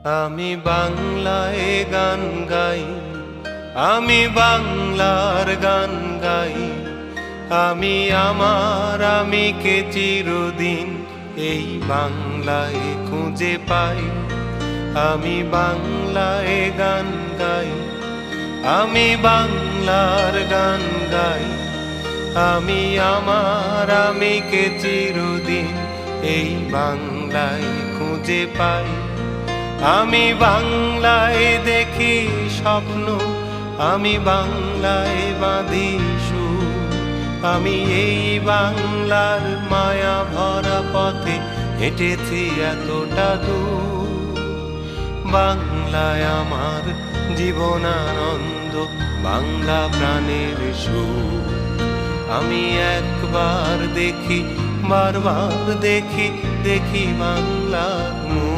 আমি বাংলায় গান গাই, আমি বাংলার গান গাই। আমি আমার আমিকে চিরদিন এই বাংলায় খুঁজে পাই। আমি বাংলায় গান গাই, আমি বাংলার গান গাই। আমি আমার আমিকে চিরদিন এই বাংলায় খুঁজে পাই। আমি বাংলায় দেখি স্বপ্ন, আমি বাংলায় বাঁধি সুর। আমি এই বাংলার মায়া ভরা পথে হেঁটেছি এতটা দূর। বাংলায় আমার জীবনানন্দ, বাংলা প্রাণের সুর। আমি একবার দেখি, বারবার দেখি, দেখি বাংলার মুখ।